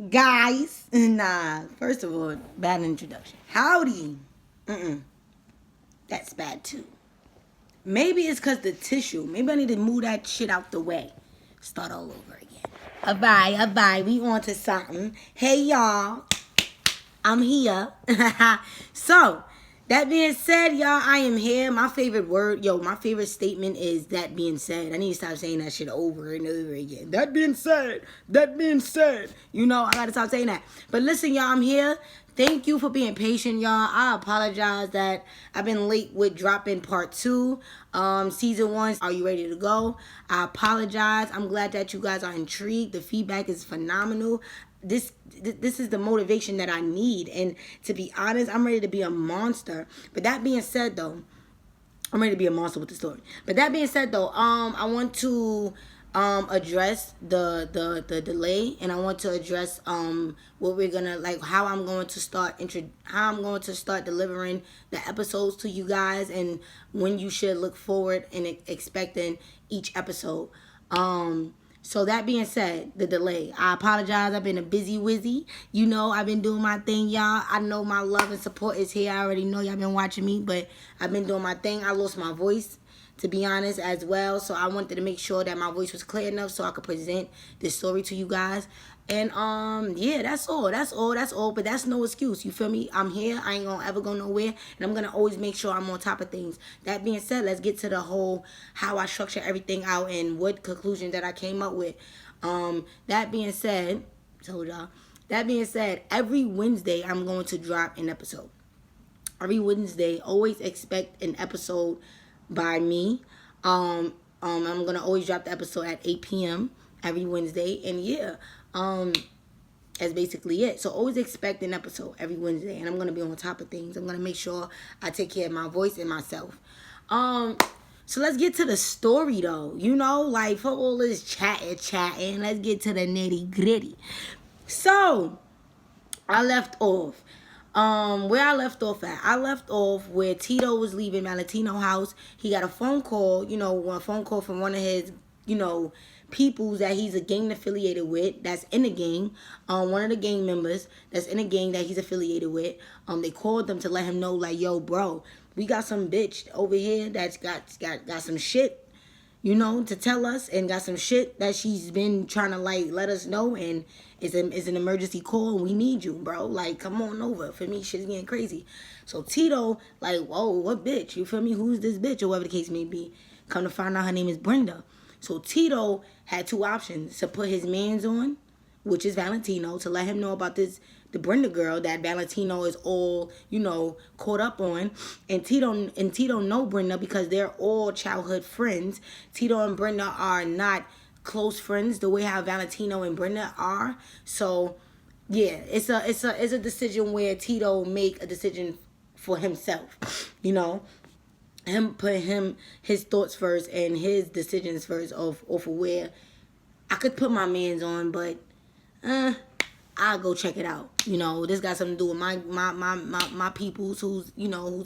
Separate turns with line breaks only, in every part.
guys. Nah, first of all, bad introduction. Howdy. That's bad too. Maybe it's because the tissue. Maybe I need to move that shit out the way. Start all over again. Bye. We on to something. Hey, y'all. I'm here. So, that being said, y'all, I am here. My favorite word, my favorite statement is that being said. I need to stop saying that shit over and over again. That being said. You know, I gotta stop saying that. But listen, y'all, I'm here. Thank you for being patient, y'all. I apologize that I've been late with dropping part 2. Season 1, are you ready to go? I apologize. I'm glad that you guys are intrigued. The feedback is phenomenal. This is the motivation that I need, and to be honest, I'm ready to be a monster. But that being said, though, I'm ready to be a monster with the story. But that being said, though, I want to address the delay, and I want to address what we're gonna how I'm going to start delivering the episodes to you guys, and when you should look forward and expecting each episode. So that being said, the delay. I apologize. I've been a busy wizzy. You know, I've been doing my thing, y'all. I know my love and support is here. I already know y'all been watching me, but I've been doing my thing. I lost my voice, to be honest, as well. So I wanted to make sure that my voice was clear enough so I could present this story to you guys. And yeah, that's all. But that's no excuse. You feel me? I'm here. I ain't gonna ever go nowhere, and I'm gonna always make sure I'm on top of things. That being said, let's get to the whole how I structure everything out and what conclusion that I came up with. That being said, told y'all. That being said, every Wednesday I'm going to drop an episode. Every Wednesday, always expect an episode by me. I'm gonna always drop the episode at 8 p.m. every Wednesday, and yeah, that's basically it. So always expect an episode every Wednesday, and I'm gonna be on top of things. I'm gonna make sure I take care of my voice and myself. So let's get to the story, though. You know, like for all this chatting, let's get to the nitty gritty. So I left off. Where I left off at? I left off where Tito was leaving Valentino's house. He got a phone call, from one of his, peoples that he's a gang affiliated with, that's in the gang. One of the gang members that's in a gang that he's affiliated with. They called them to let him know, like, yo, bro, we got some bitch over here that's got some shit, to tell us, and got some shit that she's been trying to, let us know, and it's an emergency call, and we need you, bro. Like, come on over. For me, shit's getting crazy. So Tito, whoa, what bitch? You feel me? Who's this bitch? Or whatever the case may be. Come to find out her name is Brenda. So Tito had two options: to put his mans on, which is Valentino, to let him know about the Brenda girl that Valentino is all, caught up on. And Tito know Brenda because they're all childhood friends. Tito and Brenda are not close friends the way how Valentino and Brenda are. So yeah, it's a decision where Tito make a decision for himself, him put his thoughts first and his decisions first of where I could put my mans on, but I'll go check it out. This got something to do with my peoples who's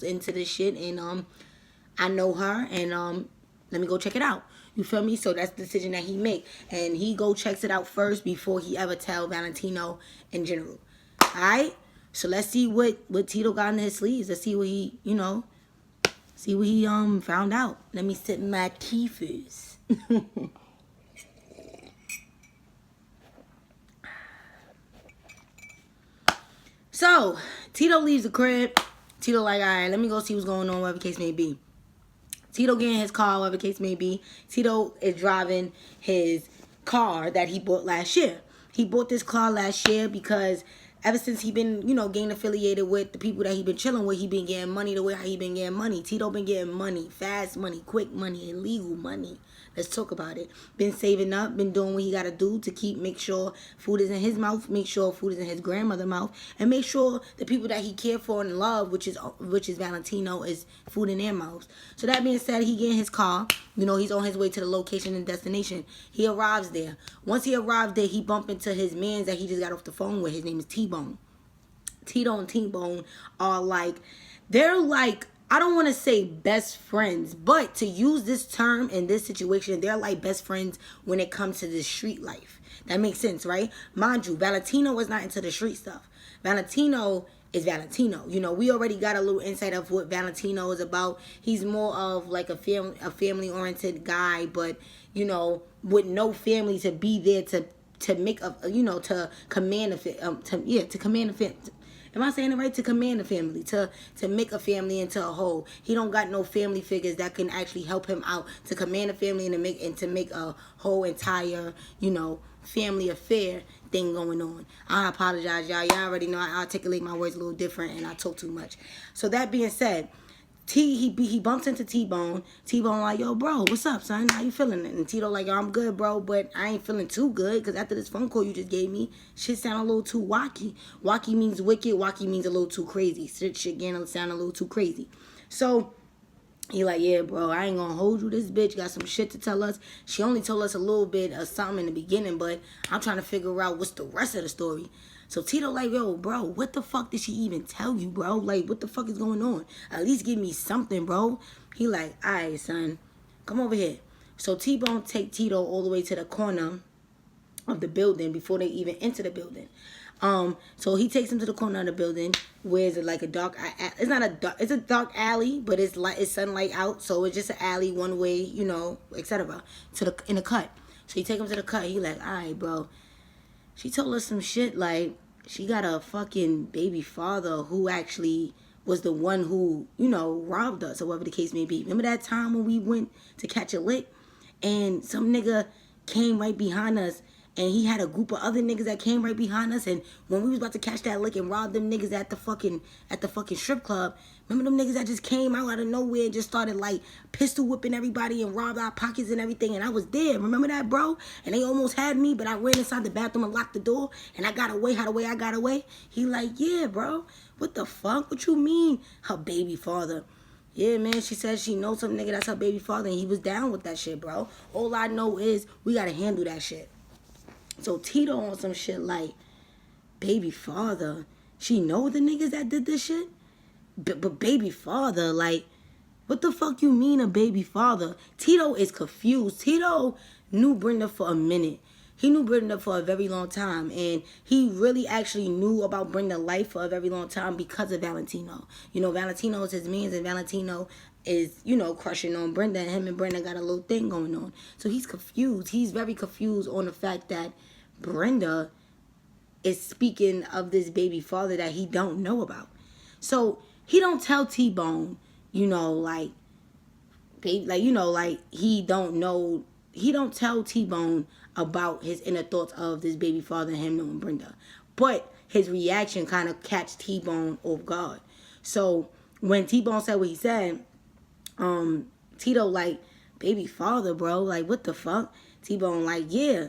into this shit, and I know her, and let me go check it out. You feel me? So that's the decision that he make, and he go checks it out first before he ever tell Valentino in general. All right. So let's see what Tito got in his sleeves. Let's see what he found out. Let me sip my tea first. So Tito leaves the crib. Tito like, all right, let me go see what's going on, whatever the case may be. Tito get in his car, whatever the case may be. Tito is driving his car that he bought last year. He bought this car last year because ever since he been, gang affiliated with the people that he been chilling with, he been getting money the way how he been getting money. Tito been getting money, fast money, quick money, illegal money. Let's talk about it. Been saving up, been doing what he got to do to make sure food is in his mouth, make sure food is in his grandmother's mouth, and make sure the people that he care for and love, which is Valentino, is food in their mouths. So that being said, he get in his car. He's on his way to the location and destination. He arrives there. Once he arrives there, he bump into his mans that he just got off the phone with. His name is T-Bone. Tito and T-Bone are they're I don't want to say best friends, but to use this term in this situation, they're like best friends when it comes to this street life. That makes sense, right? Mind you, Valentino is not into the street stuff. Valentino is Valentino. You know, we already got a little insight of what Valentino is about. He's more of like a family oriented guy, but you know, with no family to be there to make a, you know, to command to command a family. Am I saying it right? To command a family, to make a family into a whole. He don't got no family figures that can actually help him out to command a family and to make a whole entire, you know, family affair thing going on. I apologize, y'all. Y'all already know I articulate my words a little different and I talk too much. So that being said, he bumps into T-Bone. T-Bone like, yo, bro, what's up, son? How you feeling? And Tito like, yo, I'm good, bro, but I ain't feeling too good because after this phone call you just gave me, shit sound a little too wacky. Wacky means wicked. Wacky means a little too crazy. Shit getting sound a little too crazy. So he like, yeah, bro, I ain't gonna hold you. This bitch got some shit to tell us. She only told us a little bit of something in the beginning, but I'm trying to figure out what's the rest of the story. So Tito like, yo, bro, what the fuck did she even tell you, bro? Like, what the fuck is going on? At least give me something, bro. He like, all right, son, come over here. So T-Bone take Tito all the way to the corner of the building before they even enter the building. So he takes him to the corner of the building where it's like a dark, it's not a dark, it's a dark alley, but it's sunlight out. So it's just an alley, one way, you know, etc. In the cut. So he take him to the cut. He like, all right, bro. She told us some shit like she got a fucking baby father who actually was the one who, you know, robbed us or whatever the case may be. Remember that time when we went to catch a lick and some nigga came right behind us and he had a group of other niggas that came right behind us, and when we was about to catch that lick and rob them niggas at the fucking strip club, remember them niggas that just came out of nowhere and just started like pistol whipping everybody and robbed our pockets and everything, and I was there. Remember that, bro? And they almost had me, but I ran inside the bathroom and locked the door and I got away. How the way I got away? He like, yeah, bro. What the fuck? What you mean? Her baby father. Yeah, man, she said she knows some nigga that's her baby father and he was down with that shit, bro. All I know is we gotta handle that shit. So Tito on some shit like, baby father, she know the niggas that did this shit? But baby father, like, what the fuck you mean a baby father? Tito is confused. Tito knew Brenda for a minute. He knew Brenda for a very long time. And he really actually knew about Brenda's life for a very long time because of Valentino. You know, Valentino is his man, and Valentino is, you know, crushing on Brenda, and him and Brenda got a little thing going on. So he's confused. He's very confused on the fact that Brenda is speaking of this baby father that he don't know about. So he don't tell T-Bone, you know, like, baby, like, you know, like he don't tell T-Bone about his inner thoughts of this baby father and him knowing Brenda. But his reaction kind of catch T-Bone off guard. So when T-Bone said what he said, Tito like, baby father, bro, like, what the fuck? T-Bone like, yeah,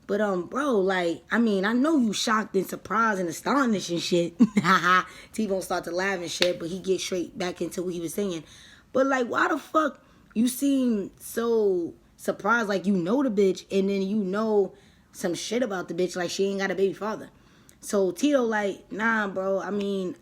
but bro, like, I mean, I know you shocked and surprised and astonished and shit. T-Bone start to laugh and shit, but he gets straight back into what he was saying. But like, why the fuck you seem so surprised, like you know the bitch, and then you know some shit about the bitch, like she ain't got a baby father? So Tito like, nah, bro, I mean,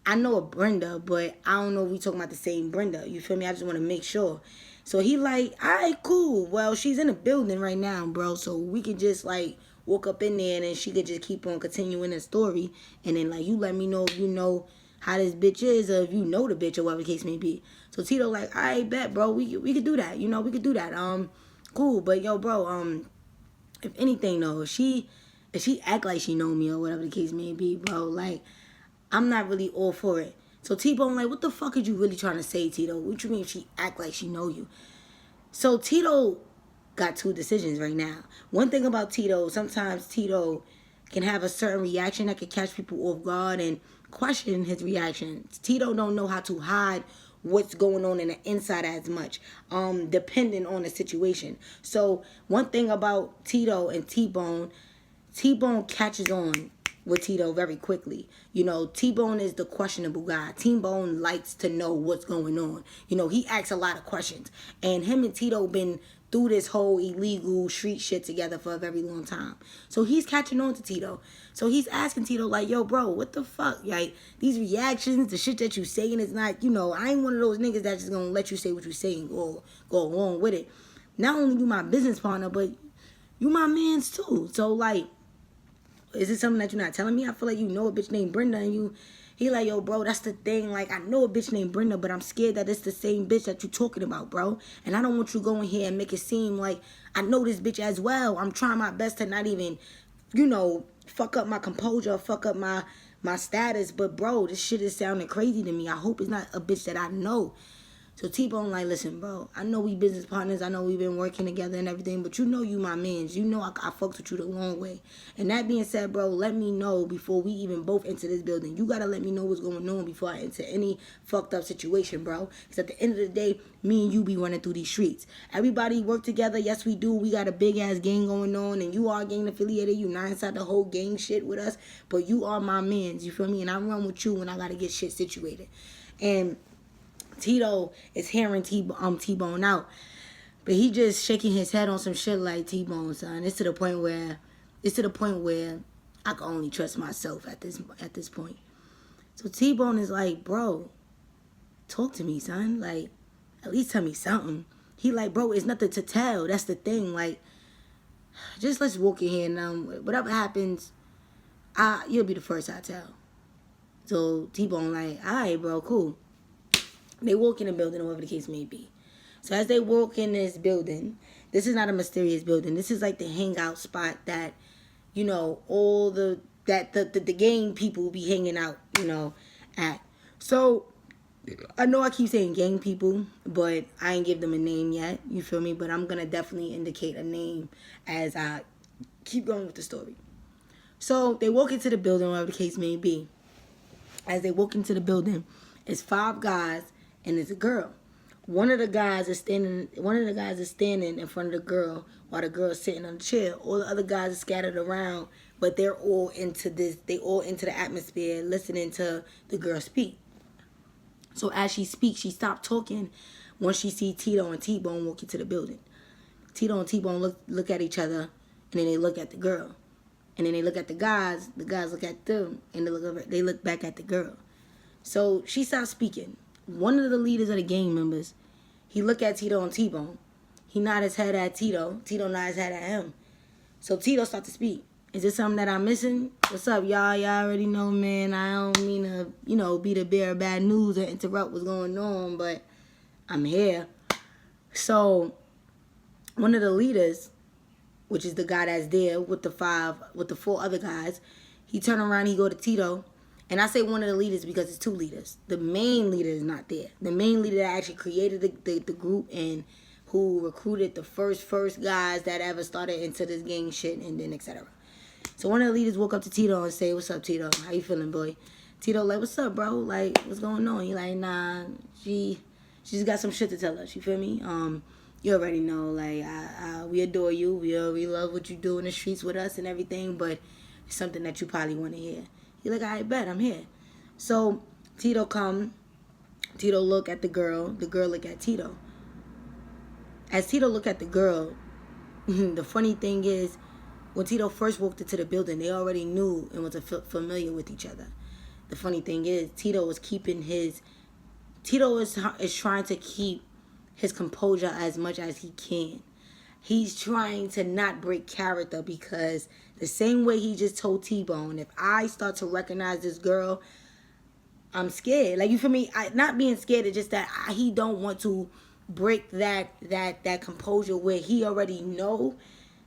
I know a Brenda, but I don't know if we talking about the same Brenda. You feel me? I just want to make sure. So he like, all right, cool. Well, she's in the building right now, bro. So we could just like walk up in there and then she could just keep on continuing the story. And then like, you let me know if you know how this bitch is or if you know the bitch or whatever the case may be. So Tito like, all right, bet, bro. We could do that. You know, we could do that. Cool. But yo, bro, if anything though, if she act like she know me or whatever the case may be, bro, like, I'm not really all for it. So T-Bone like, what the fuck are you really trying to say, Tito? What you mean if she act like she know you? So Tito got two decisions right now. One thing about Tito, sometimes Tito can have a certain reaction that can catch people off guard and question his reaction. Tito don't know how to hide what's going on in the inside as much, depending on the situation. So one thing about Tito and T-Bone catches on with Tito very quickly. You know, T-Bone is the questionable guy. T-Bone likes to know what's going on. You know, he asks a lot of questions. And him and Tito been through this whole illegal street shit together for a very long time. So he's catching on to Tito. So he's asking Tito like, yo, bro, what the fuck? Like, these reactions, the shit that you saying is not, you know, I ain't one of those niggas that's just gonna let you say what you saying or go along with it. Not only you my business partner, but You my mans too. So like, is it something that you're not telling me? I feel like you know a bitch named Brenda and you. He like, yo, bro, that's the thing. Like, I know a bitch named Brenda, but I'm scared that it's the same bitch that you talking about, bro. And I don't want you going here and make it seem like I know this bitch as well. I'm trying my best to not even, fuck up my composure, fuck up my status. But, bro, this shit is sounding crazy to me. I hope it's not a bitch that I know. So T-Bone like, listen, bro, I know we business partners. I know we've been working together and everything, but you know you my mans. You know I fucked with you the long way. And that being said, bro, let me know before we even both enter this building. You got to let me know what's going on before I enter any fucked up situation, bro. Because at the end of the day, me and you be running through these streets. Everybody work together. Yes, we do. We got a big-ass gang going on, and you are gang affiliated. You not inside the whole gang shit with us, but you are my mans. You feel me? And I run with you when I got to get shit situated. And Tito is hearing T-Bone out, but he just shaking his head on some shit like, T-Bone, son. It's to the point where I can only trust myself at this point. So T-Bone is like, bro, talk to me, son. Like, at least tell me something. He like, bro, it's nothing to tell. That's the thing. Like, just let's walk in here and whatever happens, you'll be the first I tell. So T-Bone like, all right, bro, cool. They walk in the building, whatever the case may be. So as they walk in this building, this is not a mysterious building. This is like the hangout spot that, all the gang people be hanging out, at. So I know I keep saying gang people, but I ain't give them a name yet. You feel me? But I'm going to definitely indicate a name as I keep going with the story. So they walk into the building, whatever the case may be. As they walk into the building, it's 5 guys and it's a girl. One of the guys is standing in front of the girl while the girl's sitting on the chair. All the other guys are scattered around, but they're all into this. They all into the atmosphere, listening to the girl speak. So as she speaks, she stopped talking once she see Tito and T-Bone walk into the building. Tito and T-Bone look at each other, and then they look at the girl. And then they look at the guys look at them, and they look back at the girl. So she stopped speaking. One of the leaders of the gang members, he looked at Tito and T-Bone. He nodded his head at Tito. Tito nodded his head at him. So Tito started to speak. Is there something that I'm missing? What's up, y'all? Y'all already know, man. I don't mean to, be the bearer of bad news or interrupt what's going on, but I'm here. So one of the leaders, which is the guy that's there with the 4 other guys, he turned around, he go to Tito. And I say one of the leaders because it's 2 leaders. The main leader is not there. The main leader that actually created the group and who recruited the first guys that ever started into this gang shit and then etc. So one of the leaders woke up to Tito and say, what's up, Tito? How you feeling, boy? Tito like, what's up, bro? Like, what's going on? He like, nah, she just got some shit to tell us. You feel me? You already know, like, we adore you. We love what you do in the streets with us and everything, but it's something that you probably want to hear. He like, I bet, I'm here. So Tito look at the girl look at Tito. As Tito look at the girl, the funny thing is, when Tito first walked into the building, they already knew and was familiar with each other. The funny thing is, Tito is trying to keep his composure as much as he can. He's trying to not break character because the same way he just told T-Bone, if I start to recognize this girl, I'm scared. Like, you feel me? Not being scared, it's just that he don't want to break that composure where he already know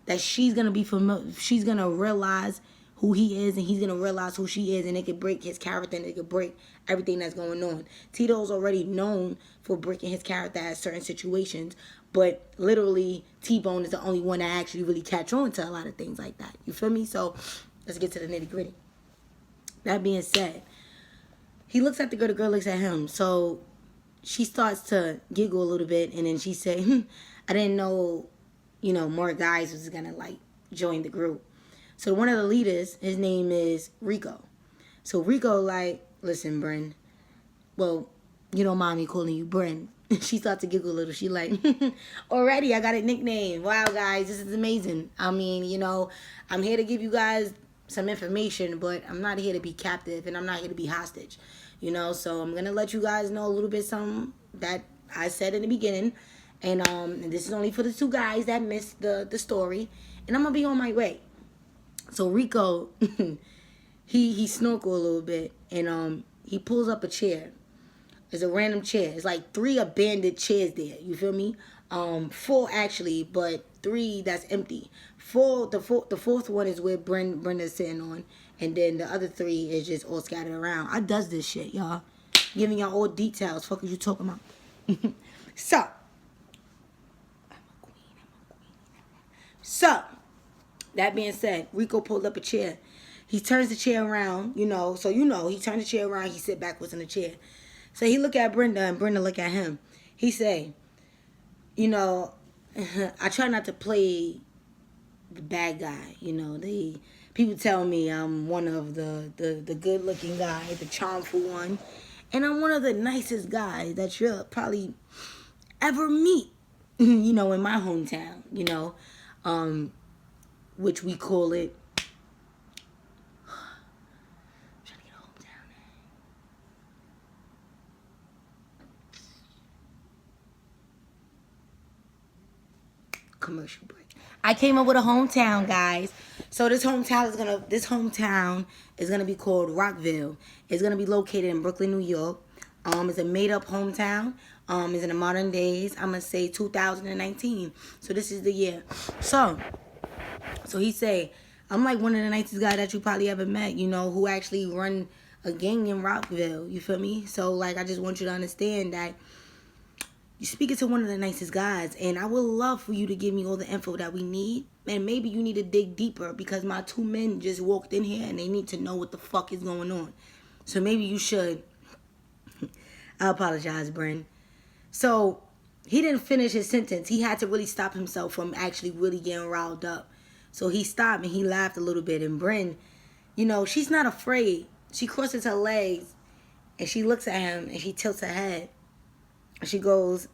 that she's going to be familiar. She's going to realize who he is and he's going to realize who she is, and it could break his character and it could break everything that's going on. Tito's already known for breaking his character at certain situations, but literally T-Bone is the only one that actually really catch on to a lot of things like that. You feel me? So let's get to the nitty gritty. That being said, he looks at the girl looks at him. So she starts to giggle a little bit, and then she say, I didn't know, more guys was going to like join the group. So one of the leaders, his name is Rico. So Rico like, listen, Bryn. Well, you don't mind me calling you Bryn. She starts to giggle a little. She like, already I got a nickname. Wow, guys, this is amazing. I mean, I'm here to give you guys some information, but I'm not here to be captive and I'm not here to be hostage. So I'm going to let you guys know a little bit something that I said in the beginning. And this is only for the 2 guys that missed the story. and I'm gonna be on my way. So Rico, he snorkel a little bit, and he pulls up a chair. It's a random chair. It's like 3 abandoned chairs there. You feel me? 4 actually, but 3 that's empty. The fourth one is where Brenda's sitting on, and then the other 3 is just all scattered around. I does this shit, y'all. Giving y'all all details. Fuck is you talking about? So, that being said, Rico pulled up a chair. He turns the chair around, you know. So he turned the chair around. He sit backwards in the chair. So he look at Brenda, and Brenda look at him. He say, you know, I try not to play the bad guy. You know, people tell me I'm one of the good looking guy, the charmful one, and I'm one of the nicest guys that you'll probably ever meet. You know, in my hometown. You know, which we call it. Commercial break. I came up with a hometown, guys. So this hometown is gonna be called Rockville. It's gonna be located in Brooklyn, New York. It's a made up hometown. It's in the modern days. I'm gonna say 2019. So this is the year. So he say, I'm like one of the nicest guys that you probably ever met, you know, who actually run a gang in Rockville. You feel me? So like I just want you to understand that you're speaking to one of the nicest guys, and I would love for you to give me all the info that we need, and maybe you need to dig deeper because my 2 men just walked in here and they need to know what the fuck is going on. So maybe you should. I apologize, Bren. So he didn't finish his sentence. He had to really stop himself from actually really getting riled up. So he stopped and he laughed a little bit, and Bren, you know, she's not afraid. She crosses her legs and she looks at him and she tilts her head. She goes,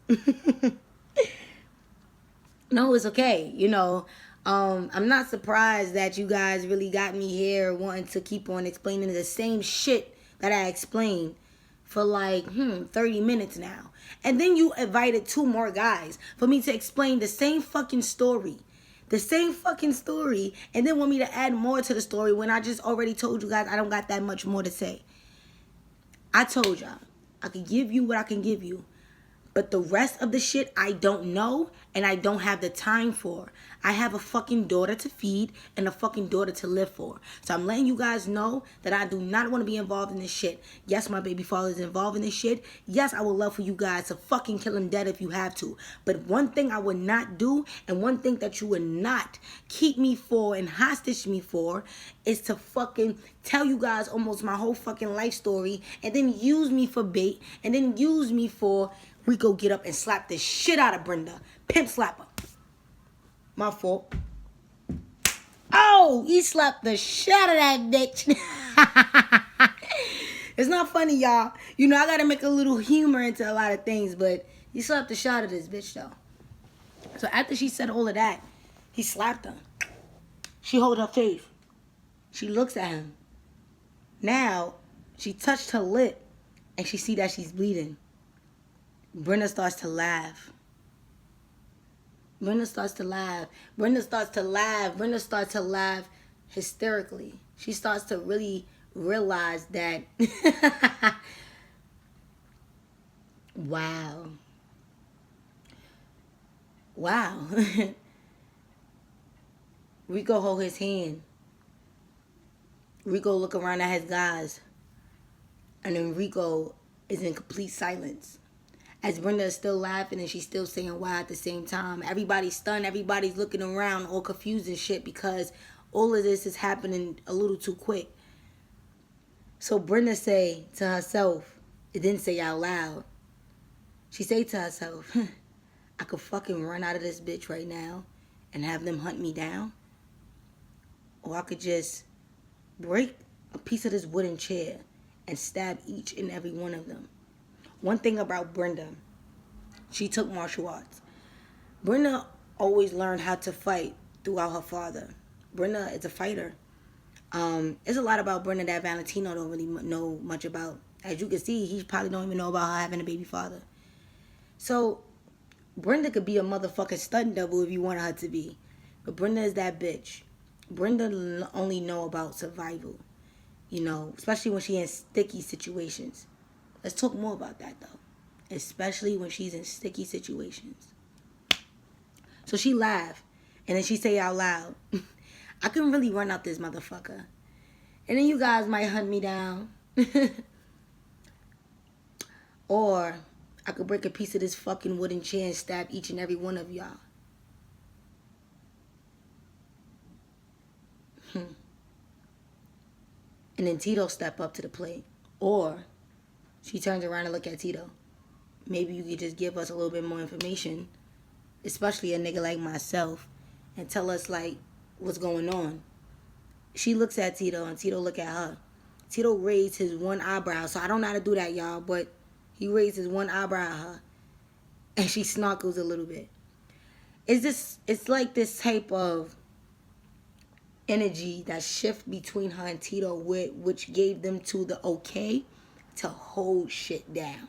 no, it's okay. You know, I'm not surprised that you guys really got me here wanting to keep on explaining the same shit that I explained for like 30 minutes now. And then you invited 2 more guys for me to explain the same fucking story. The same fucking story. And then want me to add more to the story when I just already told you guys I don't got that much more to say. I told y'all I could give you what I can give you. But the rest of the shit I don't know and I don't have the time for. I have a fucking daughter to feed and a fucking daughter to live for. So I'm letting you guys know that I do not want to be involved in this shit. Yes, my baby father is involved in this shit. Yes, I would love for you guys to fucking kill him dead if you have to. But one thing I would not do, and one thing that you would not keep me for and hostage me for, is to fucking tell you guys almost my whole fucking life story and then use me for bait and then use me for Rico get up and slap the shit out of Brenda. Pimp slapper. My fault. Oh, he slapped the shit out of that bitch. It's not funny, y'all. You know, I gotta make a little humor into a lot of things, but he slapped the shit out of this bitch, though. So after she said all of that, he slapped her. She hold her face. She looks at him. Now, she touched her lip, and she see that she's bleeding. Brenda starts to laugh. Brenda starts to laugh. Brenda starts to laugh. Brenda starts to laugh hysterically. She starts to really realize that, wow. Wow. Rico hold his hand. Rico look around at his guys. And then Rico is in complete silence. As Brenda is still laughing and she's still saying wow at the same time. Everybody's stunned. Everybody's looking around all confused and shit because all of this is happening a little too quick. So Brenda say to herself, it didn't say out loud. She say to herself, I could fucking run out of this bitch right now and have them hunt me down. Or I could just break a piece of this wooden chair and stab each and every one of them. One thing about Brenda, she took martial arts. Brenda always learned how to fight throughout her father. Brenda is a fighter. It's a lot about Brenda that Valentino don't really know much about. As you can see, he probably don't even know about her having a baby father. So, Brenda could be a motherfucking stunt double if you wanted her to be. But Brenda is that bitch. Brenda only know about survival, especially when she in sticky situations. Let's talk more about that though. Especially when she's in sticky situations. So she laughed, and then she say out loud, I can really run out this motherfucker. And then you guys might hunt me down. Or I could break a piece of this fucking wooden chair and stab each and every one of y'all. And then Tito step up to the plate. Or she turns around and look at Tito. Maybe you could just give us a little bit more information, especially a nigga like myself, and tell us like what's going on. She looks at Tito and Tito look at her. Tito raised his one eyebrow. So I don't know how to do that, y'all, but he raised his one eyebrow at her. And she snarkles a little bit. It's like this type of energy that shift between her and Tito, which gave them to the okay to hold shit down.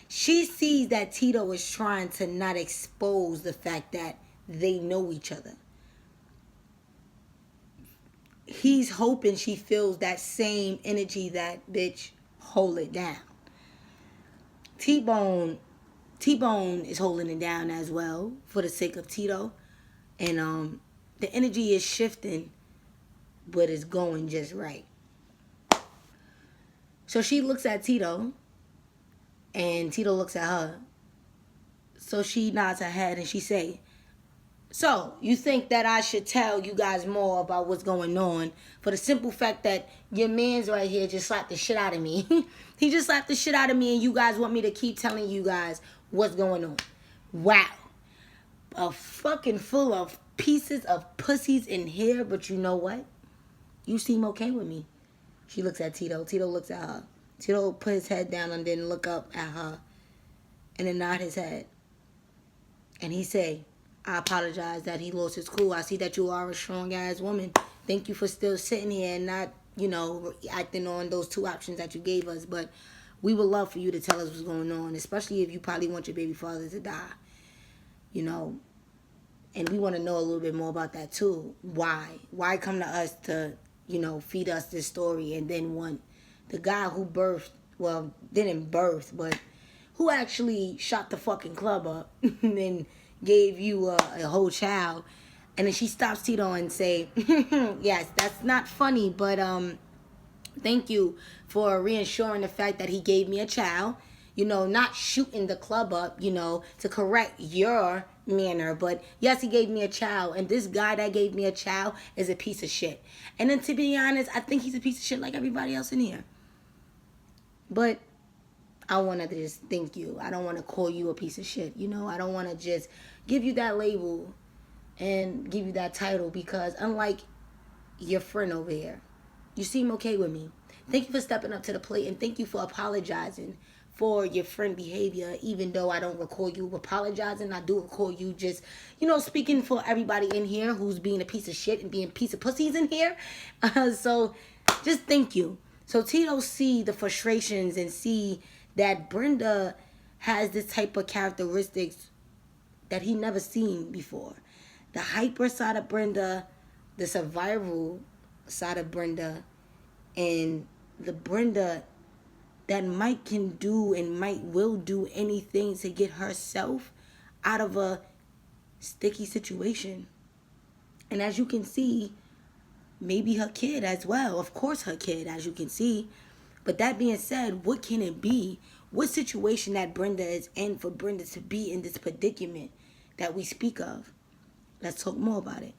She sees that Tito is trying to not expose the fact that they know each other. He's hoping she feels that same energy that bitch hold it down. T-Bone is holding it down as well for the sake of Tito. And the energy is shifting, but it's going just right. So she looks at Tito, and Tito looks at her. So she nods her head and she say, so you think that I should tell you guys more about what's going on for the simple fact that your man's right here just slapped the shit out of me. He just slapped the shit out of me, and you guys want me to keep telling you guys what's going on. Wow. A fucking full of pieces of pussies in here, but you know what? You seem okay with me. She looks at Tito. Tito looks at her. Tito put his head down and then look up at her and then nod his head. And he say, I apologize that he lost his cool. I see that you are a strong ass woman. Thank you for still sitting here and not, acting on those two options that you gave us. But we would love for you to tell us what's going on, especially if you probably want your baby father to die. And we want to know a little bit more about that too. Why? Why come to us to, feed us this story and then want the guy who didn't birth, but who actually shot the fucking club up and then gave you a whole child. And then she stops Tito and say, yes, that's not funny, but thank you for reassuring the fact that he gave me a child. Not shooting the club up, to correct your manner. But yes, he gave me a child. And this guy that gave me a child is a piece of shit. And then to be honest, I think he's a piece of shit like everybody else in here. But I want to just thank you. I don't want to call you a piece of shit. I don't want to just give you that label and give you that title, because unlike your friend over here, you seem okay with me. Thank you for stepping up to the plate, and thank you for apologizing for your friend behavior. Even though I don't recall you apologizing, I do recall you just, speaking for everybody in here who's being a piece of shit and being a piece of pussies in here. So just thank you. So Tito see the frustrations and see that Brenda has this type of characteristics that he never seen before. The hyper side of Brenda, the survival side of Brenda, and the Brenda that might can do and might will do anything to get herself out of a sticky situation. And as you can see, maybe her kid as well. Of course her kid, as you can see. But that being said, what can it be? What situation that Brenda is in for Brenda to be in this predicament that we speak of? Let's talk more about it.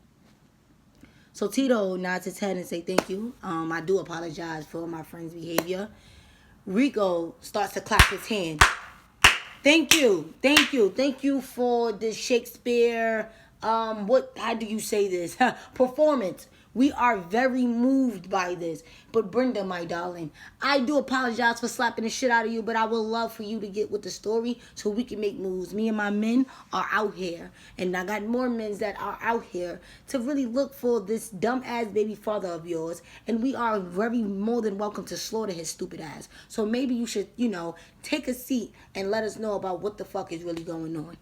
So Tito nods his head and say thank you. I do apologize for my friend's behavior. Rico starts to clap his hand. Thank you for this Shakespeare, how do you say this? Performance. We are very moved by this. But Brenda, my darling, I do apologize for slapping the shit out of you, but I would love for you to get with the story so we can make moves. Me and my men are out here, and I got more men that are out here to really look for this dumb-ass baby father of yours, and we are very more than welcome to slaughter his stupid ass. So maybe you should, take a seat and let us know about what the fuck is really going on.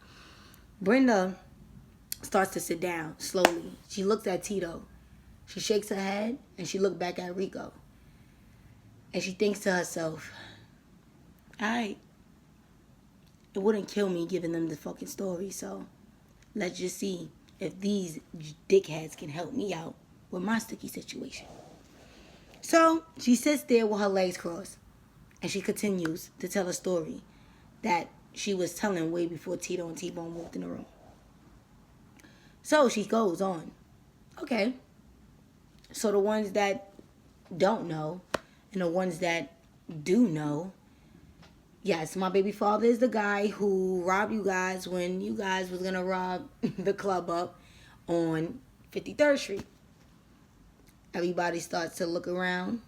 Brenda starts to sit down slowly. She looks at Tito. She shakes her head and she looks back at Rico. And she thinks to herself, alright, it wouldn't kill me giving them the fucking story, so let's just see if these dickheads can help me out with my sticky situation. So she sits there with her legs crossed and she continues to tell a story that she was telling way before Tito and T-Bone walked in the room. So she goes on. Okay. So the ones that don't know and the ones that do know, yes, my baby father is the guy who robbed you guys when you guys was going to rob the club up on 53rd Street. Everybody starts to look around.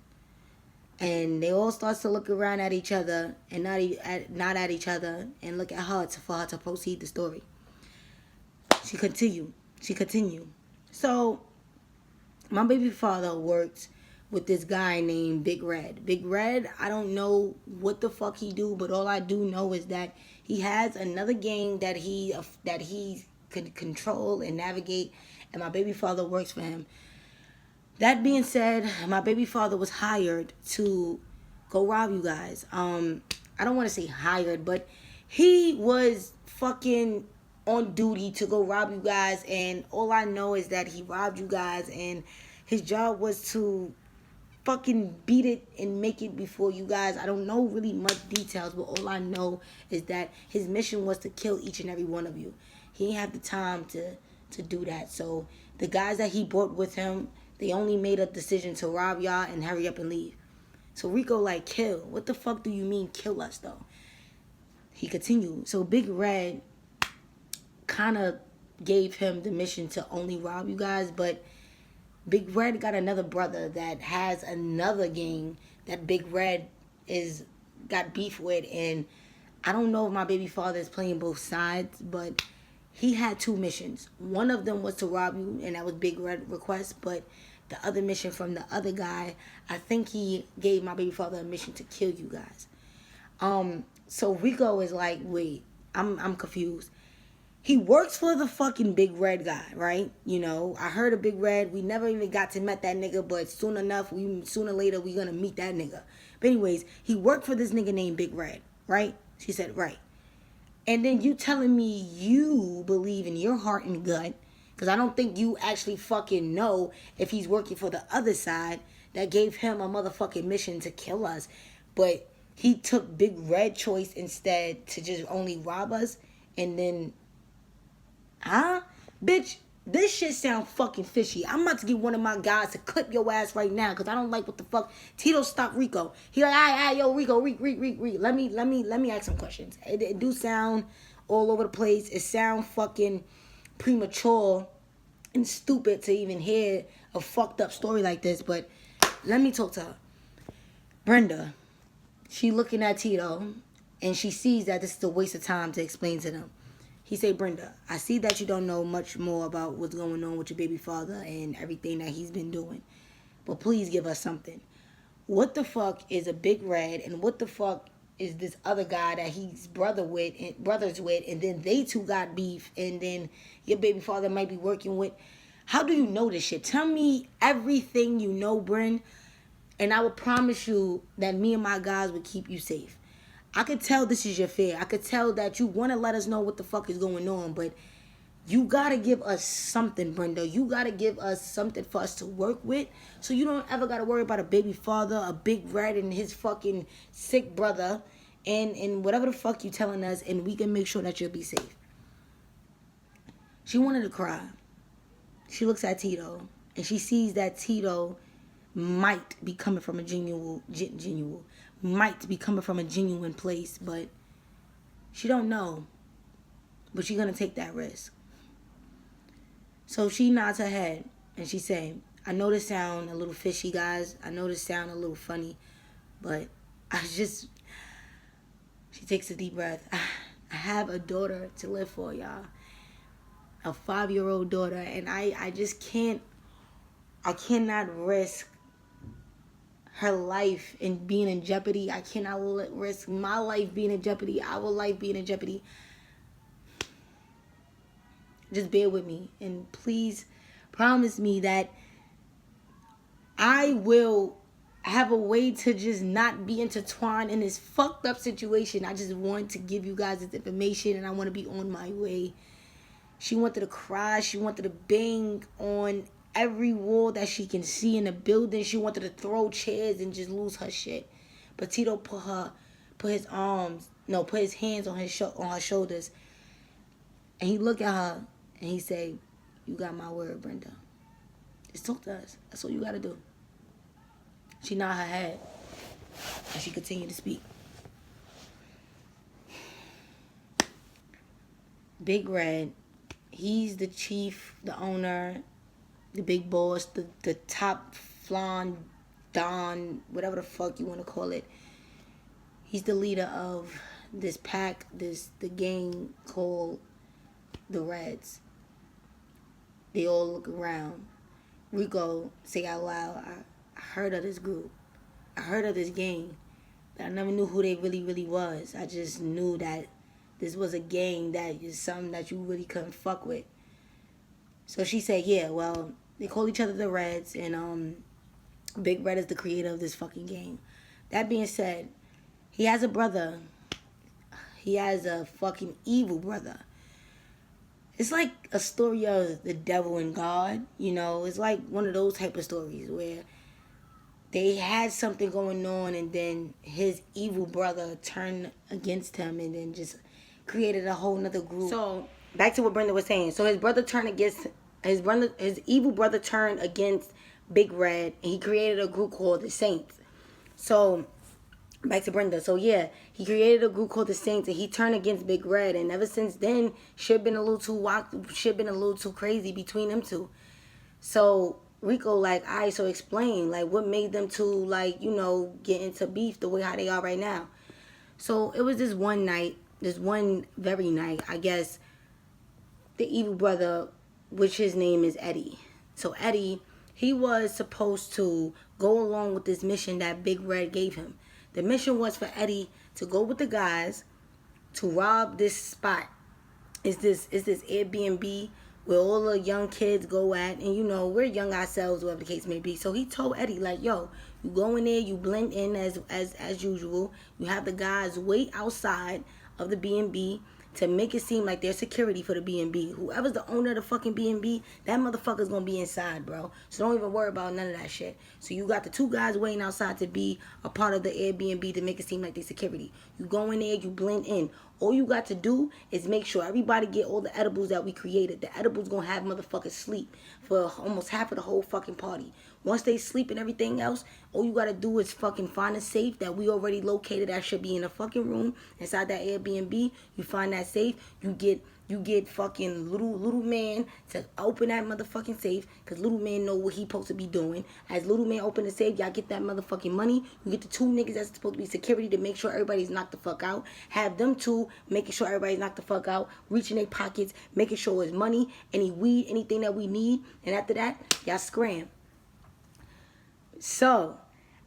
And they all start to look around at each other and not at each other and look at her for her to proceed the story. She continued. So, my baby father worked with this guy named Big Red. Big Red, I don't know what the fuck he do, but all I do know is that he has another gang that he could control and navigate, and my baby father works for him. That being said, my baby father was hired to go rob you guys. I don't want to say hired, but he was fucking on duty to go rob you guys, and all I know is that he robbed you guys, and his job was to fucking beat it and make it before you guys. I don't know really much details, but all I know is that his mission was to kill each and every one of you. He didn't have the time to do that. So the guys that he brought with him, they only made a decision to rob y'all and hurry up and leave. So Rico like, kill. What the fuck do you mean kill us though? He continued. So Big Red kind of gave him the mission to only rob you guys, but Big Red got another brother that has another gang that Big Red got beef with, and I don't know if my baby father is playing both sides, but he had two missions. One of them was to rob you, and that was Big Red request, but the other mission from the other guy, I think he gave my baby father a mission to kill you guys. So Rico is like, wait, I'm confused. He works for the fucking Big Red guy, right? You know, I heard of Big Red. We never even got to meet that nigga, but sooner or later, we gonna meet that nigga. But anyways, he worked for this nigga named Big Red, right? She said, right. And then you telling me you believe in your heart and gut, because I don't think you actually fucking know if he's working for the other side that gave him a motherfucking mission to kill us. But he took Big Red choice instead to just only rob us, and then... Huh? Bitch, this shit sound fucking fishy. I'm about to get one of my guys to clip your ass right now because I don't like what the fuck. Tito stopped Rico. He like, all right, yo, Rico. Let me ask some questions. It do sound all over the place. It sound fucking premature and stupid to even hear a fucked up story like this, but let me talk to her. Brenda, she looking at Tito and she sees that this is a waste of time to explain to them. He said, Brenda, I see that you don't know much more about what's going on with your baby father and everything that he's been doing. But please give us something. What the fuck is a Big Red, and what the fuck is this other guy that he's brothers with, and then they two got beef, and then your baby father might be working with? How do you know this shit? Tell me everything you know, Bryn, and I will promise you that me and my guys will keep you safe. I could tell this is your fear. I could tell that you want to let us know what the fuck is going on, but you got to give us something, Brenda. You got to give us something for us to work with, so you don't ever got to worry about a baby father, a Big Red, and his fucking sick brother, and whatever the fuck you telling us, and we can make sure that you'll be safe. She wanted to cry. She looks at Tito, and she sees that Tito might be coming from a genuine place, but she don't know. But she's gonna take that risk. So she nods her head and she saying, I know this sound a little fishy, guys. I know this sound a little funny, but she takes a deep breath. I have a daughter to live for, y'all. A 5-year-old daughter, and I cannot risk her life in being in jeopardy. I cannot risk my life being in jeopardy, our life being in jeopardy. Just bear with me. And please promise me that I will have a way to just not be intertwined in this fucked up situation. I just want to give you guys this information and I want to be on my way. She wanted to cry. She wanted to bang on every wall that she can see in the building. She wanted to throw chairs and just lose her shit. But Tito put his hands on her shoulders. And he looked at her and he said, "You got my word, Brenda. Just talk to us. That's all you got to do." She nodded her head and she continued to speak. Big Red, he's the chief, the owner, the big boss, the top flan, don, whatever the fuck you want to call it. He's the leader of this pack, the gang called the Reds. They all look around. Rico say out loud, I heard of this group. I heard of this gang. But I never knew who they really was. I just knew that this was a gang that is something that you really couldn't fuck with. So she said, yeah, well, they call each other the Reds, and Big Red is the creator of this fucking game. That being said, he has a brother. He has a fucking evil brother. It's like a story of the devil and God, you know. It's like one of those type of stories where they had something going on and then his evil brother turned against him and then just created a whole nother group. So back to what Brenda was saying. So his evil brother turned against Big Red and he created a group called the Saints. So back to Brenda. So yeah, he created a group called the Saints and he turned against Big Red, and ever since then shit been a little too crazy between them two. So Rico like, alright, so explain like what made them two like, you know, get into beef the way how they are right now. So it was this one very night, I guess the evil brother, which his name is Eddie. So Eddie, he was supposed to go along with this mission that Big Red gave him. The mission was for Eddie to go with the guys to rob this spot. It's this Airbnb where all the young kids go at, and you know, we're young ourselves, whatever the case may be. So he told Eddie, like, yo, you go in there, you blend in as usual. You have the guys wait outside of the B&B to make it seem like there's security for the B&B. Whoever's the owner of the fucking B&B, that motherfucker's gonna be inside, bro. So don't even worry about none of that shit. So you got the two guys waiting outside to be a part of the Airbnb to make it seem like they security. You go in there, you blend in. All you got to do is make sure everybody get all the edibles that we created. The edibles gonna have motherfuckers sleep for almost half of the whole fucking party. Once they sleep and everything else, all you gotta do is fucking find a safe that we already located that should be in a fucking room inside that Airbnb. You find that safe, you get fucking little man to open that motherfucking safe, because little man know what he supposed to be doing. As little man open the safe, y'all get that motherfucking money. You get the two niggas that's supposed to be security to make sure everybody's knocked the fuck out. Have them two making sure everybody's knocked the fuck out, reaching their pockets, making sure it's money, any weed, anything that we need. And after that, y'all scram. So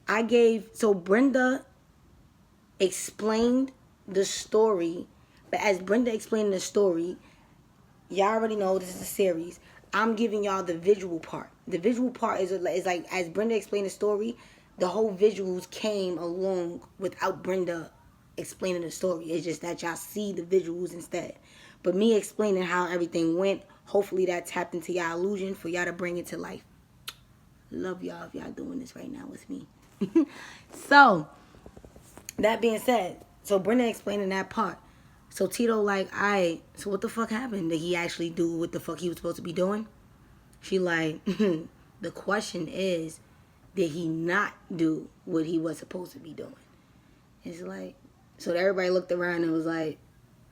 Brenda explained the story. But as Brenda explained the story, y'all already know this is a series. I'm giving y'all the visual part. The visual part is like, as Brenda explained the story, the whole visuals came along without Brenda explaining the story. It's just that y'all see the visuals instead. But me explaining how everything went, hopefully that tapped into y'all illusion for y'all to bring it to life. Love y'all if y'all doing this right now with me. So, that being said, so Brenda explaining that part. So Tito like, alright, so what the fuck happened? Did he actually do what the fuck he was supposed to be doing? She like, the question is, did he not do what he was supposed to be doing? It's like, so everybody looked around and was like,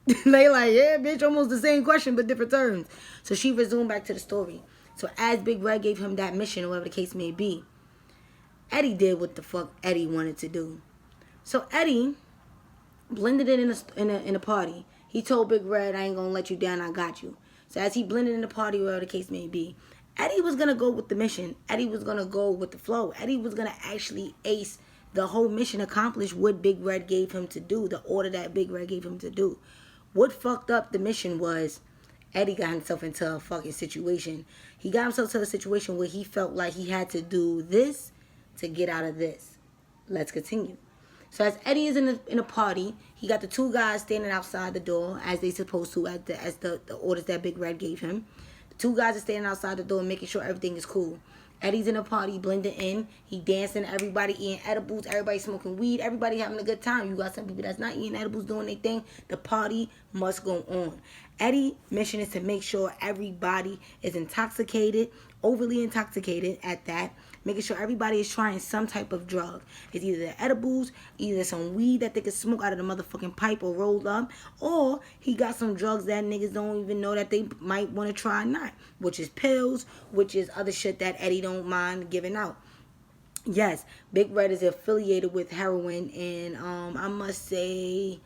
they like, yeah, bitch, almost the same question but different terms. So she resumed back to the story. So as Big Red gave him that mission, or whatever the case may be, Eddie did what the fuck Eddie wanted to do. So Eddie blended it in a party. He told Big Red, I ain't gonna let you down, I got you. So as he blended in the party, whatever the case may be, Eddie was gonna go with the mission. Eddie was gonna go with the flow. Eddie was gonna actually ace the whole mission, accomplish what Big Red gave him to do, the order that Big Red gave him to do. What fucked up the mission was Eddie got himself into a fucking situation. He got himself to a situation where he felt like he had to do this to get out of this. Let's continue. So as Eddie is in a party, he got the two guys standing outside the door as they supposed to, as the orders that Big Red gave him. The two guys are standing outside the door making sure everything is cool. Eddie's in a party, blending in. He dancing, everybody eating edibles, everybody smoking weed, everybody having a good time. You got some people that's not eating edibles doing their thing. The party must go on. Eddie's mission is to make sure everybody is intoxicated, overly intoxicated at that, making sure everybody is trying some type of drug. It's either the edibles, either some weed that they can smoke out of the motherfucking pipe or roll up, or he got some drugs that niggas don't even know that they might want to try or not, which is pills, which is other shit that Eddie don't mind giving out. Yes, Big Red is affiliated with heroin, and I must say,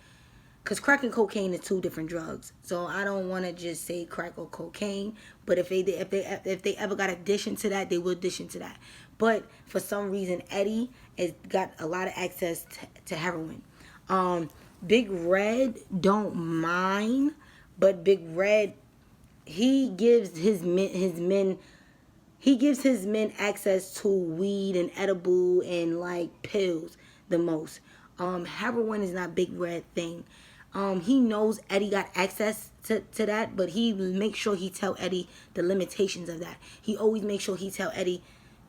because crack and cocaine are two different drugs, so I don't want to just say crack or cocaine. But if they ever got addition to that, they will addition to that. But for some reason, Eddie has got a lot of access to heroin. Big Red don't mind, but Big Red, he gives his men access to weed and edible and like pills the most. Heroin is not Big Red thing. He knows Eddie got access to that, but he makes sure he tell Eddie the limitations of that. He always makes sure he tell Eddie,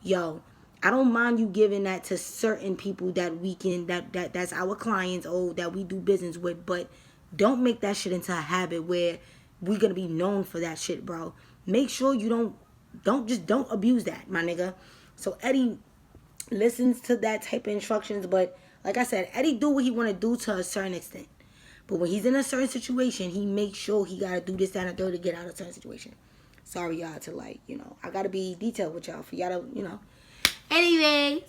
yo, I don't mind you giving that to certain people that we can, that's our clients, that we do business with, but don't make that shit into a habit where we're gonna be known for that shit, bro. Make sure you don't abuse that, my nigga. So Eddie listens to that type of instructions, but like I said, Eddie do what he want to do to a certain extent. But when he's in a certain situation, he makes sure he got to do this, that, and the third to get out of a certain situation. Sorry, y'all, to I got to be detailed with y'all for y'all to, Anyways,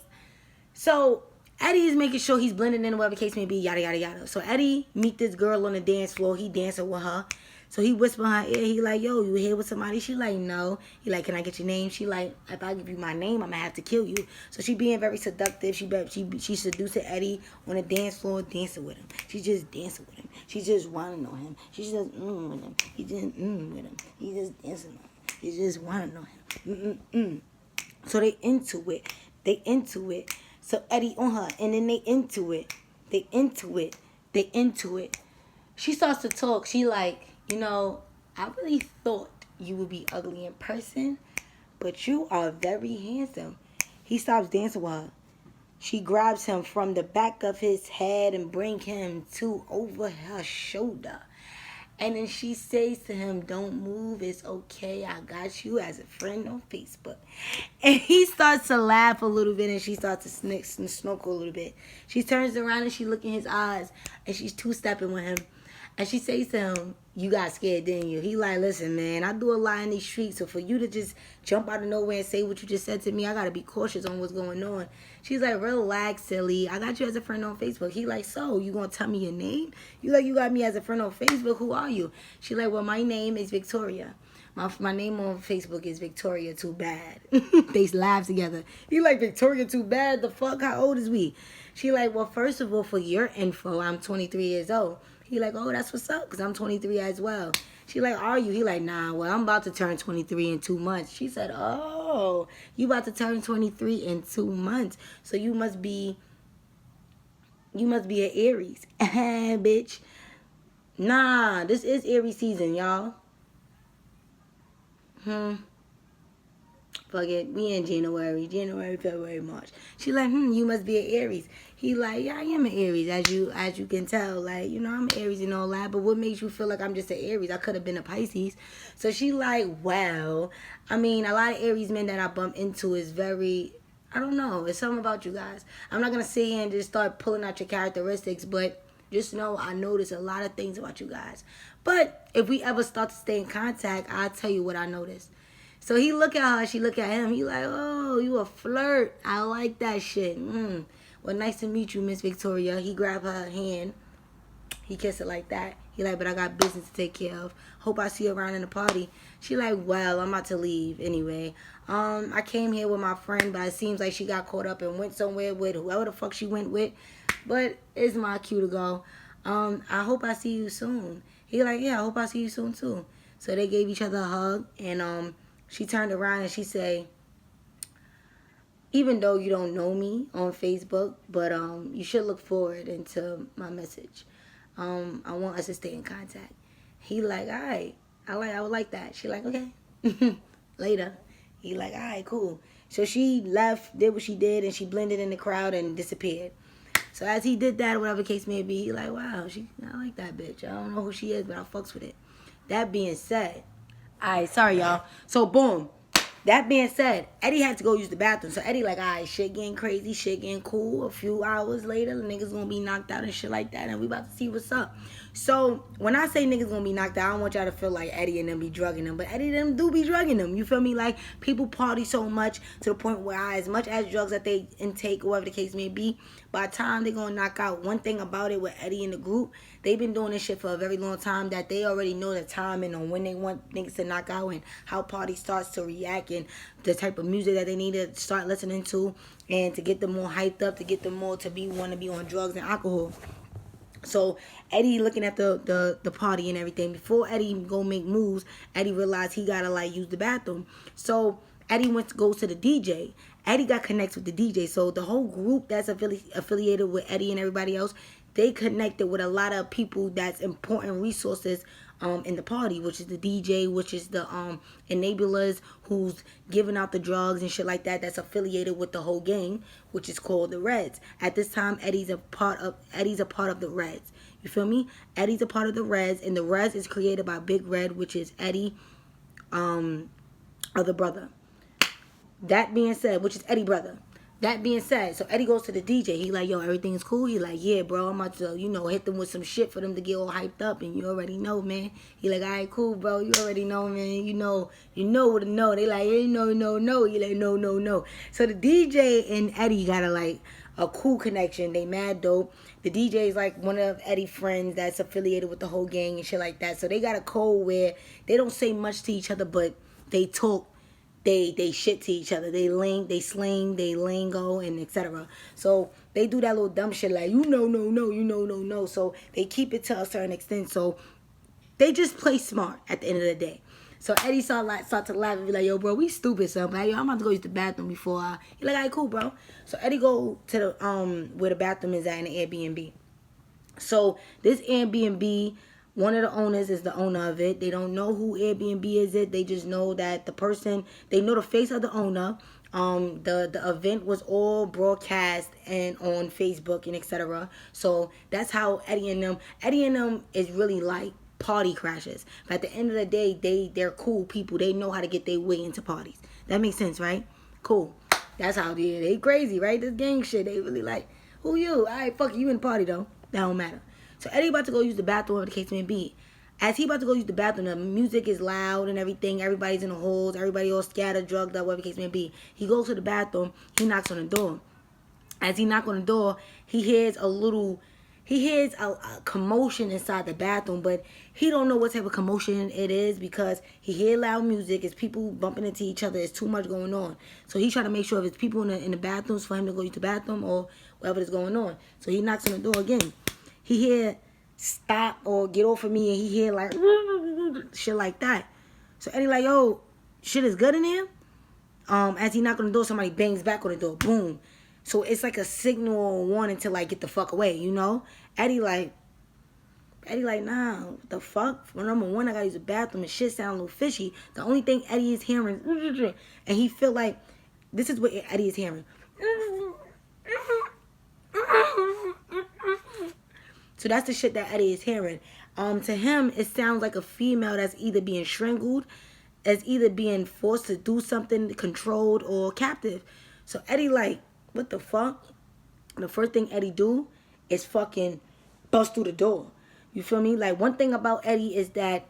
so Eddie is making sure he's blending in, whatever the case may be, yada, yada, yada. So Eddie meet this girl on the dance floor. He dancing with her. So he whisper in her ear. He like, yo, you here with somebody? She like, no. He like, can I get your name? She like, if I give you my name, I'm going to have to kill you. So she being very seductive. She seducing Eddie on the dance floor, dancing with him. She just dancing with him. She just wanting to know him. She just with him. He just with him. He just dancing with him. He just want to know him. So they into it. So Eddie on her, and then they into it. She starts to talk. She like, I really thought you would be ugly in person, but you are very handsome. He stops dancing with her. She grabs him from the back of his head and bring him to over her shoulder. And then she says to him, don't move, it's okay, I got you as a friend on Facebook. And he starts to laugh a little bit, and she starts to snorkel a little bit. She turns around and she looks in his eyes, and she's two-stepping with him. And she says to him, you got scared, didn't you? He like, listen, man, I do a lot in these streets, so for you to just jump out of nowhere and say what you just said to me, I got to be cautious on what's going on. She's like, relax, silly. I got you as a friend on Facebook. He like, so, you going to tell me your name? You like, you got me as a friend on Facebook. Who are you? She like, well, my name is Victoria. My name on Facebook is Victoria Too Bad. They laugh together. He like, Victoria Too Bad? The fuck? How old is we? She like, well, first of all, for your info, I'm 23 years old. He like, oh, that's what's up, because I'm 23 as well. She like, are you? He like, nah, well, I'm about to turn 23 in 2 months. She said, oh, you about to turn 23 in 2 months. So you must be an Aries. Bitch. Nah, this is Aries season, y'all. Fuck it. We in January, February, March. She like, you must be an Aries. He like, yeah, I am an Aries, as you can tell. Like, I'm an Aries and all that, but what makes you feel like I'm just an Aries? I could have been a Pisces. So she like, well, I mean, a lot of Aries men that I bump into is very, I don't know, it's something about you guys. I'm not going to sit here and just start pulling out your characteristics, but just know I notice a lot of things about you guys. But if we ever start to stay in contact, I'll tell you what I noticed. So he look at her, she look at him. He like, oh, you a flirt. I like that shit. Well, nice to meet you, Miss Victoria. He grabbed her hand. He kissed her like that. He like, but I got business to take care of. Hope I see you around in the party. She like, well, I'm about to leave anyway. I came here with my friend, but it seems like she got caught up and went somewhere with whoever the fuck she went with. But it's my cue to go. I hope I see you soon. He like, yeah, I hope I see you soon too. So they gave each other a hug, and she turned around and she said, even though you don't know me on Facebook, but you should look forward into my message. I want us to stay in contact. He like, all right, I would like that. She like, okay. Later. He like, all right, cool. So she left, did what she did, and she blended in the crowd and disappeared. So as he did that, whatever the case may be, he like, wow, I like that bitch. I don't know who she is, but I fucks with it. That being said, all right, sorry y'all. So boom. That being said, Eddie had to go use the bathroom. So Eddie like, all right, shit getting crazy, shit getting cool. A few hours later, the niggas gonna be knocked out and shit like that, and we about to see what's up. So when I say niggas gonna be knocked out, I don't want y'all to feel like Eddie and them be drugging them, but Eddie and them do be drugging them. You feel me? Like, people party so much to the point where as much as drugs that they intake, or whatever the case may be, by the time they gonna knock out, one thing about it with Eddie and the group, they've been doing this shit for a very long time, that they already know the timing on when they want niggas to knock out and how party starts to react and the type of music that they need to start listening to, and to get them more hyped up, to get them more to want to be on drugs and alcohol. So Eddie looking at the party and everything. Before Eddie go make moves, Eddie realized he gotta like use the bathroom. So Eddie goes to the DJ. Eddie got connected with the DJ. So the whole group that's affiliated with Eddie and everybody else, they connected with a lot of people that's important resources in the party, which is the DJ, which is the enablers who's giving out the drugs and shit like that, that's affiliated with the whole gang, which is called the Reds. At this time, Eddie's a part of the Reds. You feel me? Eddie's a part of the Reds, and the Reds is created by Big Red, which is Eddie other brother. That being said, which is Eddie brother. That being said, so Eddie goes to the DJ. He like, yo, everything's cool? He like, yeah, bro, I'm about to, hit them with some shit for them to get all hyped up. And you already know, man. He like, all right, cool, bro. You already know, man. You know what to know. They like, hey, no. He like, no. So the DJ and Eddie got a cool connection. They mad dope. The DJ is like one of Eddie's friends that's affiliated with the whole gang and shit like that. So they got a code where they don't say much to each other, but they talk. They shit to each other. They link, they sling, they lingo, and etc. So they do that little dumb shit like, no. So they keep it to a certain extent. So they just play smart at the end of the day. So Eddie start to laugh and be like, yo, bro, we stupid, son. Like, yo, I'm about to go use the bathroom before I... He like, all right, cool, bro. So Eddie go to the where the bathroom is at in the Airbnb. So this Airbnb... One of the owners is the owner of it. They don't know who Airbnb is it. They just know that the person, they know the face of the owner. The event was all broadcast and on Facebook and etc. So that's how Eddie and them is really like party crashers. But at the end of the day, they're cool people. They know how to get their way into parties. That makes sense, right? Cool. That's how they crazy, right? This gang shit. They really like, who you? All right, fuck you in the party though. That don't matter. So Eddie about to go use the bathroom, whatever the case may be. As he about to go use the bathroom, the music is loud and everything. Everybody's in the halls. Everybody all scattered, drugged up, whatever the case may be. He goes to the bathroom. He knocks on the door. As he knocks on the door, he hears a commotion inside the bathroom, but he don't know what type of commotion it is because he hear loud music. It's people bumping into each other. It's too much going on. So he try to make sure if it's people in the bathrooms for him to go use the bathroom or whatever is going on. So he knocks on the door again. He hear stop or get off of me, and he hear like shit like that. So Eddie like, yo, shit is good in here. As he knock on the door, somebody bangs back on the door. Boom. So it's like a signal or warning to like get the fuck away, Eddie like, nah, what the fuck? For number one, I gotta use the bathroom and shit sound a little fishy. The only thing Eddie is hearing, and he feel like this is what Eddie is hearing. So that's the shit that Eddie is hearing. To him, it sounds like a female that's either being strangled, as either being forced to do something, controlled, or captive. So Eddie like, what the fuck? The first thing Eddie do is fucking bust through the door. You feel me? Like, one thing about Eddie is that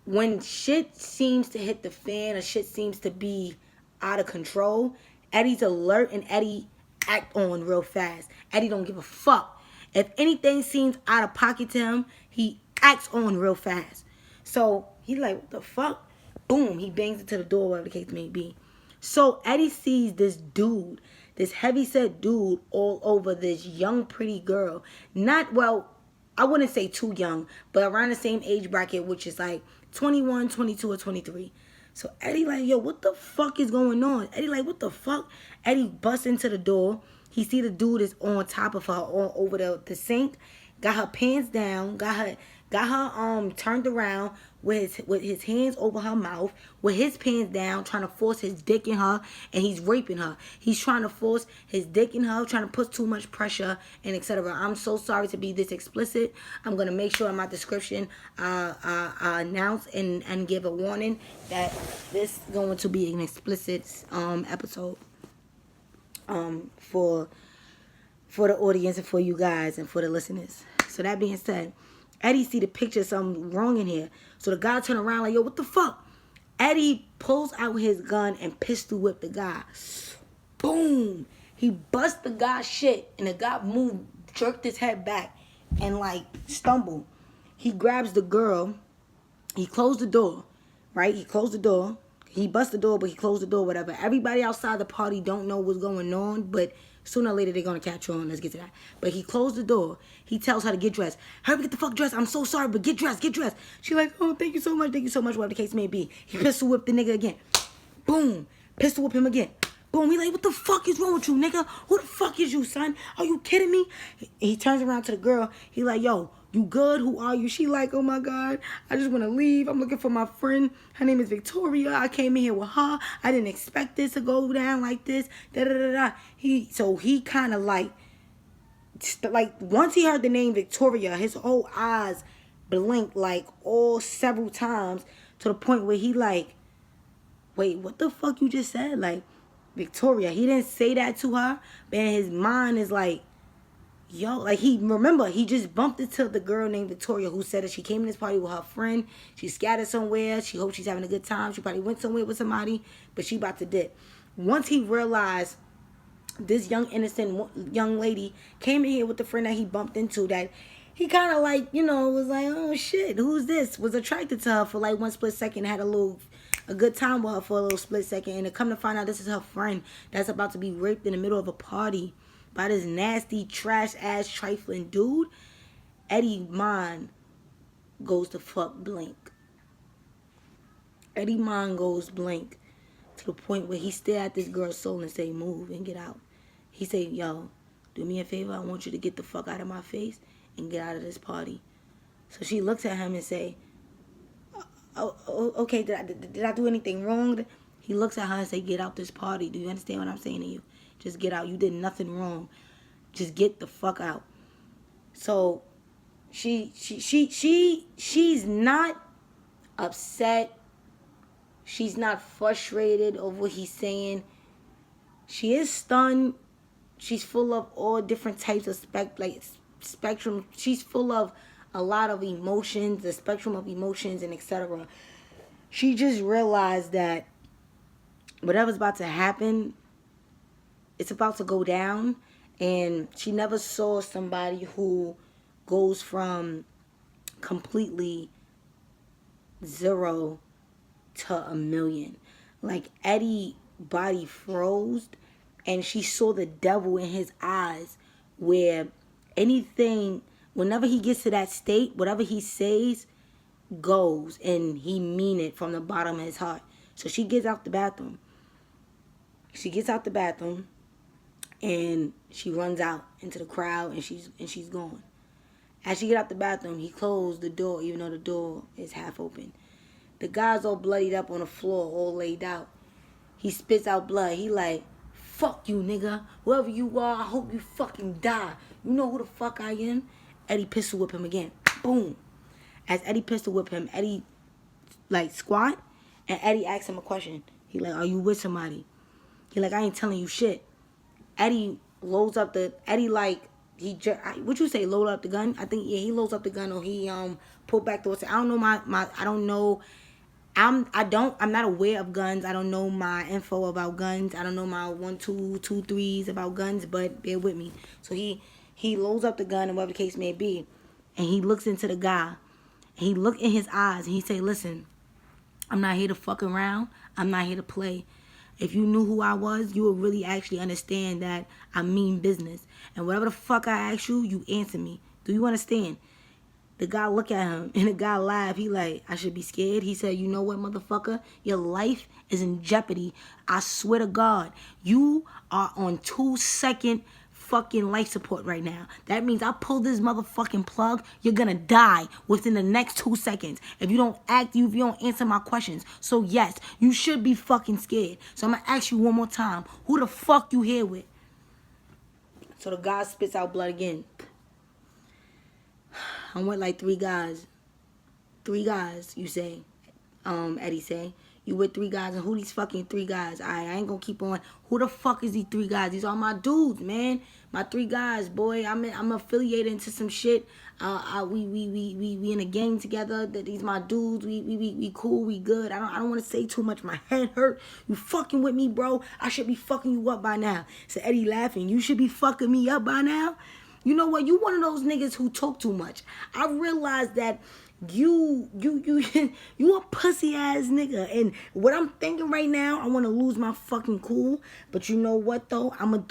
when shit seems to hit the fan or shit seems to be out of control, Eddie's alert and Eddie act on real fast. Eddie don't give a fuck. If anything seems out of pocket to him, he acts on real fast. So he like, what the fuck? Boom, he bangs into the door, whatever the case may be. So Eddie sees this dude, this heavyset dude, all over this young, pretty girl. I wouldn't say too young, but around the same age bracket, which is like 21, 22, or 23. So Eddie like, yo, what the fuck is going on? Eddie like, what the fuck? Eddie busts into the door. He see the dude is on top of her, on over the sink, got her pants down, got her turned around with his hands over her mouth, with his pants down, trying to force his dick in her, and he's raping her. He's trying to force his dick in her, trying to put too much pressure, and etc. I'm so sorry to be this explicit. I'm gonna make sure in my description announce and give a warning that this is going to be an explicit episode for the audience and for you guys and for the listeners. So that being said, Eddie see the picture of something wrong in here. So the guy turn around like, yo, what the fuck? Eddie pulls out his gun and pistol whip the guy. Boom. He bust the guy's shit, and the guy moved, jerked his head back, and like stumbled. He grabs the girl. He closed the door, right? He closed the door. He bust the door, but he closed the door, whatever. Everybody outside the party don't know what's going on, but sooner or later they're going to catch on. Let's get to that. But he closed the door. He tells her to get dressed. Hurry, get the fuck dressed. I'm so sorry, but get dressed, get dressed. She like, oh, thank you so much, whatever the case may be. He pistol whipped the nigga again. Boom. Pistol whip him again. Boom. He like, what the fuck is wrong with you, nigga? Who the fuck is you, son? Are you kidding me? He turns around to the girl. He like, yo, you good? Who are you? She like, oh my God, I just want to leave. I'm looking for my friend. Her name is Victoria. I came in here with her. I didn't expect this to go down like this. Da da da da. He kind of like once he heard the name Victoria, his whole eyes blinked like all several times to the point where he like, wait, what the fuck you just said? Like, Victoria. He didn't say that to her, but in his mind is like, yo, like he just bumped into the girl named Victoria who said that she came to this party with her friend. She scattered somewhere. She hopes she's having a good time. She probably went somewhere with somebody, but she about to dip. Once he realized this young innocent young lady came in here with the friend that he bumped into, that he kind of like, was like, oh shit, who's this? Was attracted to her for like one split second, had a good time with her for a little split second, and to come to find out this is her friend that's about to be raped in the middle of a party by this nasty, trash-ass, trifling dude. Eddie mind goes to fuck blank. Eddie mind goes blank to the point where he stare at this girl's soul and say, move and get out. He say, yo, do me a favor. I want you to get the fuck out of my face and get out of this party. So she looks at him and say, oh, okay, did I do anything wrong? He looks at her and say, get out this party. Do you understand what I'm saying to you? Just get out. You did nothing wrong. Just get the fuck out. So she's not upset. She's not frustrated over what he's saying. She is stunned. She's full of all different types of spectrum. She's full of a lot of emotions, the spectrum of emotions, and etc. She just realized that whatever's about to happen, it's about to go down, and she never saw somebody who goes from completely 0 to 1,000,000. Like, Eddie body froze, and she saw the devil in his eyes, where anything, whenever he gets to that state, whatever he says goes, and he mean it from the bottom of his heart. So she gets out the bathroom. And she runs out into the crowd, and she's gone. As she get out the bathroom, he closed the door, even though the door is half open. The guy's all bloodied up on the floor, all laid out. He spits out blood. He like, fuck you, nigga. Whoever you are, I hope you fucking die. You know who the fuck I am? Eddie pistol whip him again. Boom. As Eddie pistol whip him, Eddie like squat, and Eddie asks him a question. He like, are you with somebody? He like, I ain't telling you shit. Eddie loads up the, would you say load up the gun? I think, yeah, he loads up the gun, or he pulled back the, I don't know I'm not aware of guns. I don't know my info about guns. I don't know my 1, 2, 2, 3s about guns, but bear with me. So he loads up the gun, and whatever the case may be, and he looks into the guy, and he look in his eyes, and he say, listen, I'm not here to fuck around. I'm not here to play. If you knew who I was, you would really actually understand that I mean business. And whatever the fuck I ask you, you answer me. Do you understand? The guy look at him, and the guy laugh. He like, I should be scared. He said, you know what, motherfucker? Your life is in jeopardy. I swear to God, you are on 2-second fucking life support right now. That means I pull this motherfucking plug, you're gonna die within the next 2 seconds if you don't if you don't answer my questions. So yes, you should be fucking scared. So I'm gonna ask you one more time. Who the fuck you here with? So the guy spits out blood again. I'm with like 3 guys. 3 guys, you say. Eddie say. You with 3 guys, and who these fucking 3 guys? I ain't gonna keep on. Who the fuck is these 3 guys? These are my dudes, man. My 3 guys, boy. I'm affiliated into some shit. We in a gang together. That these my dudes. We cool. We good. I don't want to say too much. My head hurt. You fucking with me, bro? I should be fucking you up by now. So Eddie laughing. You should be fucking me up by now. You know what? You one of those niggas who talk too much. I realized that you a pussy ass nigga. And what I'm thinking right now, I want to lose my fucking cool. But you know what though?